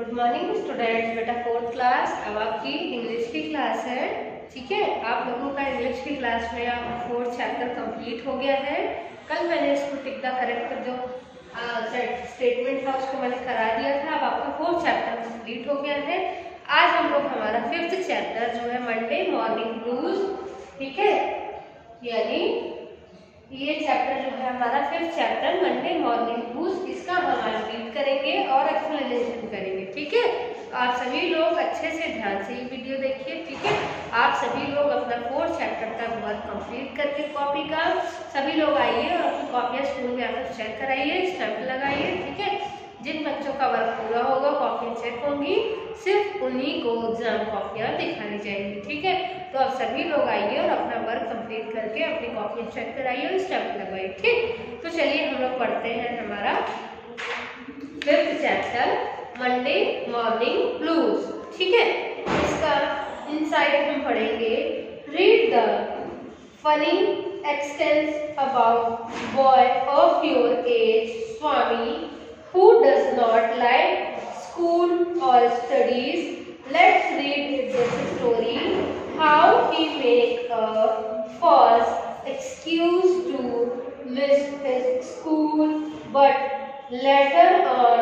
Good morning students. बेटा fourth class, अब आपकी इंग्लिश की क्लास है। ठीक है, आप लोगों का इंग्लिश की क्लास में आपका फोर्थ चैप्टर कंप्लीट हो गया है। कल मैंने इसको टिक द करेक्ट जो स्टेटमेंट था उसको मैंने करा दिया था। अब आपका फोर्थ चैप्टर कंप्लीट हो गया है। आज हम लोग हमारा फिफ्थ चैप्टर जो है मंडे मॉर्निंग ब्लूज, ठीक है, यानी ये चैप्टर जो है हमारा fifth chapter Monday morning blues, इसका हम आज रीड करेंगे और एक्सप्लेनेशन करेंगे। ठीक है, आप सभी लोग अच्छे से ध्यान से ये वीडियो देखिए। ठीक है, आप सभी लोग अपना फोर्थ चैप्टर तक वर्क कंप्लीट करके कॉपी का सभी लोग आइए और अपनी कॉपियाँ स्कूल में आकर चेक कराइए, स्टैंप लगाइए। ठीक है, जिन बच्चों का वर्क पूरा होगा, कॉपियाँ चेक होंगी, सिर्फ उन्हीं को एग्जाम कॉपियाँ दिखानी जाएंगी। ठीक है, तो आप सभी लोग आइए और अपना वर्क कंप्लीट करके अपनी कॉपियाँ चेक कराइए और स्टैंप लगाइए। ठीक, तो चलिए हम लोग पढ़ते हैं हमारा fifth chapter Monday morning blues. ठीक है, इसका इनसाइड हम पढ़ेंगे। Read the funny expanse about boy of your age Swami who does not like school or studies. Let's read this story. How he make a false excuse to miss his school, but later on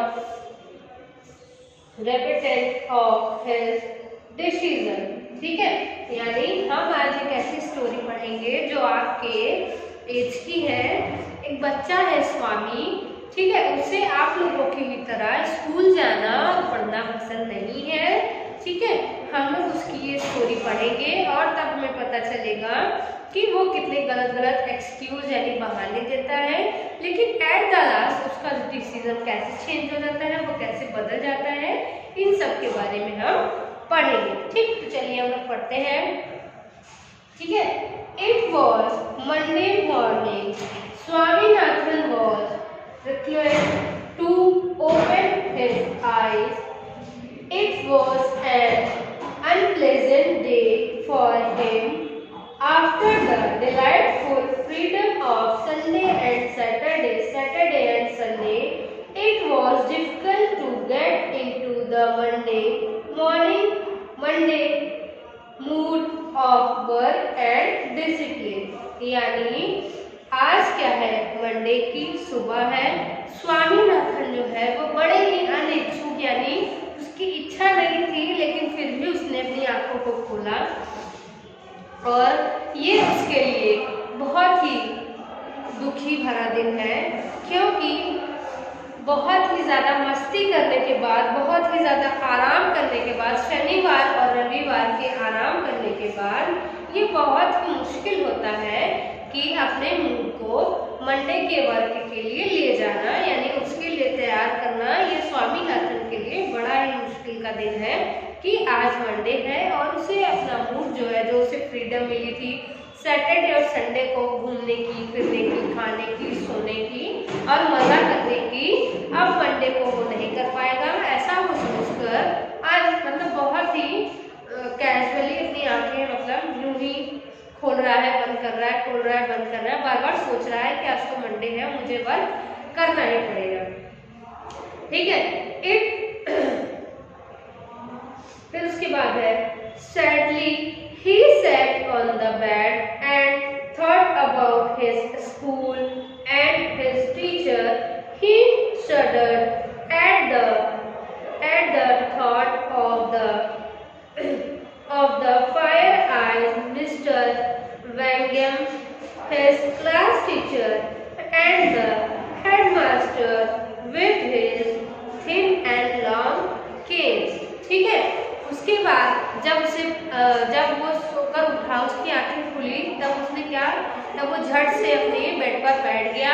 repented of his decision. ठीक है, यानी हम आज एक ऐसी story पढ़ेंगे जो आपके एज की है। एक बच्चा है स्वामी, ठीक है, उसे आप लोगों की ही तरह स्कूल जाना और पढ़ना पसंद नहीं है। ठीक है, हम लोग उसकी ये स्टोरी पढ़ेंगे और तब हमें पता चलेगा कि वो कितने गलत गलत एक्सक्यूज यानी बहाने देता है, लेकिन एट द लास्ट उसका डिसीजन कैसे चेंज हो जाता है, वो कैसे बदल जाता है, इन सब के बारे में हम पढ़ेंगे। ठीक, तो चलिए हम लोग पढ़ते हैं। ठीक है, it was Monday morning, Swaminathan was required to open his eyes. It was an unpleasant day for him. After the delightful freedom of Sunday and Saturday and Sunday, it was difficult to get into the Monday mood of work and discipline. यानी आज क्या है, Monday की सुबह है। स्वामीनाथन जो है वो बड़े ही अनिच्छुक, यानी उसकी इच्छा नहीं थी, लेकिन फिर भी उसने अपनी आंखों को खोला और ये उसके लिए बहुत ही दुखी भरा दिन है, क्योंकि बहुत ही ज़्यादा मस्ती करने के बाद, बहुत ही ज़्यादा आराम करने के बाद, शनिवार और रविवार के आराम करने के बाद ये बहुत ही मुश्किल होता है कि अपने मूड को मंडे के वर्क के लिए ले जाना, यानी उसके लिए तैयार करना। ये स्वामीनाथन के लिए बड़ा ही मुश्किल का दिन है कि आज मंडे है और उसे अपना मूड जो है, जो उसे फ्रीडम मिली थी सैटरडे और संडे को घूमने की, फिरने की, खाने की, सोने की और मज़ा करने की, अब मंडे को वो नहीं कर पाएगा। ऐसा वो सोचकर आज मतलब बहुत ही कैजुअली अपनी आंखें मतलब यूं ही खोल रहा है, बंद कर रहा है, खोल रहा है, बंद कर रहा है, बार बार सोच रहा है कि आज तो मंडे है, मुझे वर्क करना ही पड़ेगा। ठीक है, फिर उसके बाद है sadly he sat on the bed and thought about his school and his teacher. He shuddered at the thought of the fire-eyed Mr. Wangham, his class teacher, and the headmaster with his thin and long canes. ठीक है, उसके बाद जब वो सोकर उठा, उसकी आंखें खुली, तब वो झट से अपने बेड पर बैठ गया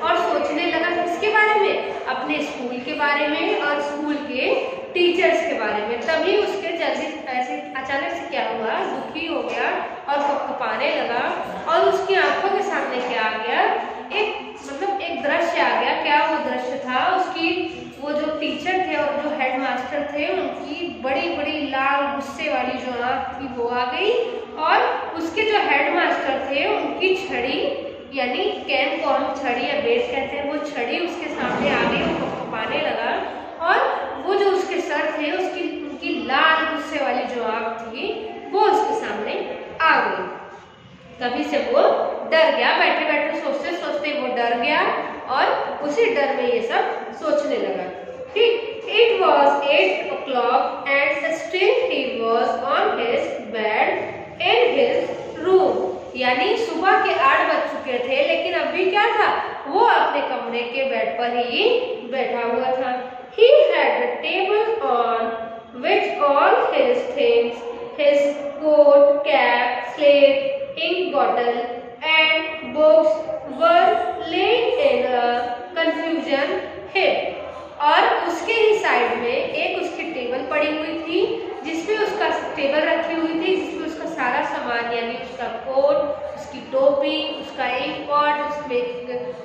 और सोचने लगा किसके बारे में, अपने स्कूल के बारे में और स्कूल के टीचर्स के बारे में। तभी उसके जल्दी ऐसे अचानक से क्या हुआ, दुखी हो गया और कँपाने लगा और उसकी आंखों के सामने क्या आ गया, एक दृश्य आ गया। क्या वो दृश्य था, उसकी वो जो टीचर थे और जो हेडमास्टर थे, उनकी बड़ी बड़ी लाल गुस्से वाली जो आँख थी वो आ गई और उसके जो हेडमास्टर थे उनकी छड़ी, यानी कैन को हम छड़ी या बेट कहते हैं, वो छड़ी उसके सामने आ गई, वो कँपाने लगा और वो जो उसके सर तभी से वो डर गया, बैठे बैठे सोचते सोचते वो डर गया और उसी डर में ये सब सोचने लगा। ठीक, It was 8 o'clock and still he was on his bed in his room. यानी सुबह के 8 बज चुके थे, लेकिन अभी क्या था, वो अपने कमरे के बेड पर ही बैठा हुआ था। He had a table on which all his things, his coat, cap, slate, ink bottle and books were laid in a confusion heap. और उसके ही साइड में एक उसकी टेबल पड़ी हुई थी, जिसमें उसका टेबल रखी हुई थी, जिसमें उसका सारा सामान यानी उसका कोट, उसकी टोपी, उसका इंक पॉट, उसमें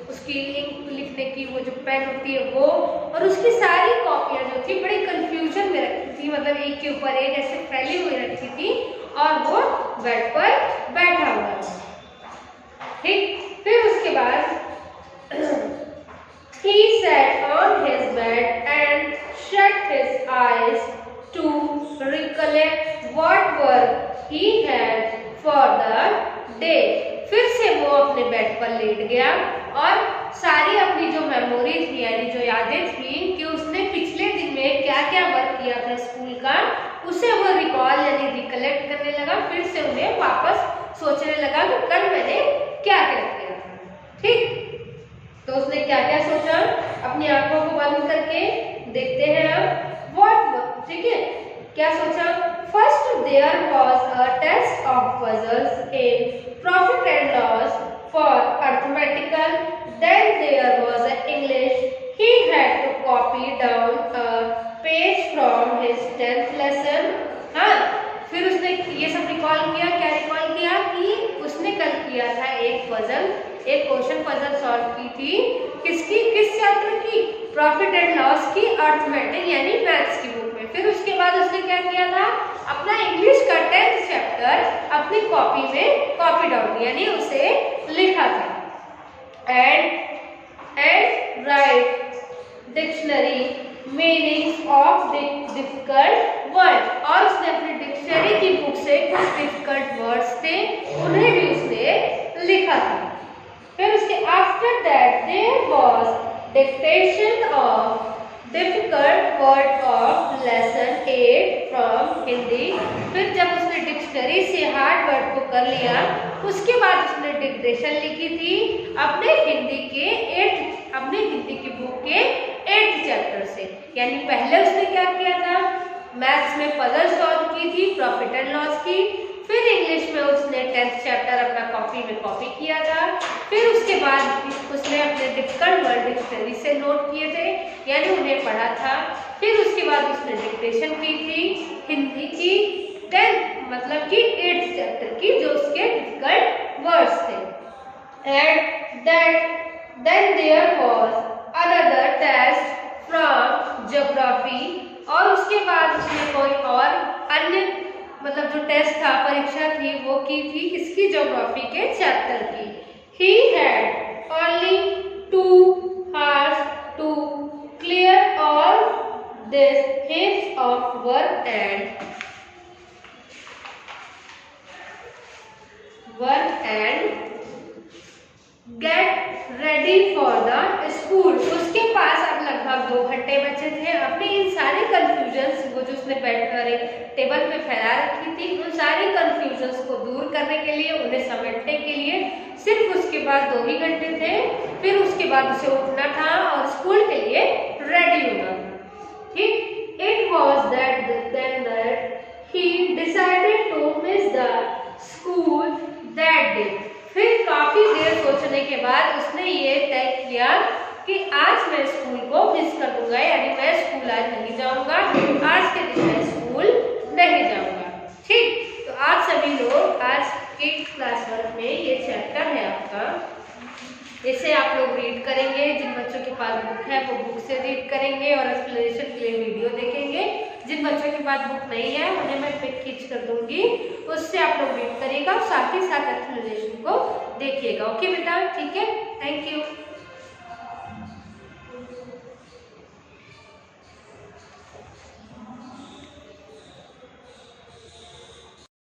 उसकी इंक लिखने की वो जो पेन होती है वो, और उसकी सारी कॉपियां जो थी बड़ी कंफ्यूजन में रखी थी, मतलब एक के ऊपर एक ऐसे फैली हुई रखी थी, और वो बेड पर बैठा हुआ था। ठीक, फिर उसके बाद he sat on his bed and shut his eyes to recollect what work he had for the day. फिर से वो अपने बेड पर लेट गया और सारी अपनी जो मेमोरी थी यानी जो यादें थी कि उसने पिछले दिन में क्या क्या वर्क किया था स्कूल का, उसे वो रिकॉल यानी रिकलेक्ट करने लगा। फिर से उन्हें वापस सोचने लगा कि कल मैंने क्या क्या किया था। ठीक, तो उसने क्या क्या सोचा, अपनी आंखों को बंद करके देखते हैं अब। व्हाट, ठीक है, क्या सोचा। First there was a test of puzzles in profit and loss for arithmetical, then there was a English, he had to copy down a page from his 10th lesson. हाँ, फिर उसने ये सब रिकॉल किया। क्या रिकॉल किया कि उसने कल किया था एक पजल, एक क्वेश्चन पजल सॉल्व की थी, किसकी, किस चैप्टर की, प्रॉफिट एंड लॉस की, अर्थमेटिक यानी मैथ्स की बुक में। फिर उसके बाद उसने क्या किया था, अपना इंग्लिश का 10th चैप्टर अपनी कॉपी में कॉपी डाउन यानी उसे लिखा था। And right dictionary meanings of difficult word, और उसने अपनी डिक्शनरी की बुक से कुछ डिफिकल्ट वर्ड्स थे उन्हें भी उसने लिखा था। फिर उसके after that there was dictation of difficult word of lesson 8 from Hindi. फिर जब उसने डिक्शनरी से हार्ड वर्ड को कर लिया, उसके बाद उसने डिक्टेशन लिखी थी अपने हिंदी की बुक के 8th चैप्टर से। यानी पहले उसने क्या किया था, मैथ्स में पजल सॉल्व की थी प्रॉफिट एंड लॉस की, फिर इंग्लिश में उसने 10th चैप्टर अपना कॉपी में कॉपी किया था, फिर उसके बाद उसने अपने डिफिकल्ट वर्ड डिक्शनरी से नोट किए थे यानी उन्हें पढ़ा था, फिर उसके बाद उसने डिक्टेशन की थी हिंदी की 10th मतलब कि 8th चैप्टर की जो उसके डिफिकल्ट वर्ड्स थे। And then there was another test from geography, और उसके बाद उसने कोई और अन्य मतलब जो टेस्ट था, परीक्षा थी, वो की थी किसकी, ज्योग्राफी के चैप्टर की। He had only 2 hours to clear all this heaps of work and get ready for the school। उसके पास अब लगभग 2 घंटे बचे थे अपने इन सारे कंफ्यूजन्स वो जो उसने बैठकर एक टेबल पे फैला रखी थी, उन सारी कंफ्यूजन्स को दूर करने के लिए, उन्हें समेटने के लिए सिर्फ उसके पास 2 ही घंटे थे। फिर उसके बाद उसे उठना था और स्कूल के लिए रेडी होना। ठीक, it was then that he decided to miss the school that day। फिर काफी देर सोचने के बाद उसने ये तय किया कि आज मैं स्कूल को मिस कर दूंगा, यानी मैं स्कूल आज नहीं जाऊंगा, आज के दिन मैं स्कूल नहीं जाऊंगा। ठीक, तो आप सभी लोग आज के क्लास वर्क में ये चैप्टर है आपका, इसे आप लोग रीड करेंगे। जिन बच्चों के पास बुक है वो बुक से रीड करेंगे और एक्सप्लेनेशन के लिए वीडियो देखेंगे। जिन बच्चों के पास बुक नहीं है उन्हें मैं पिक खींच कर दूंगी, उससे आप लोग रीड करिएगा और साथ ही साथ एक्सप्लेनेशन को देखिएगा। ओके बेटा, ठीक है, थैंक यू।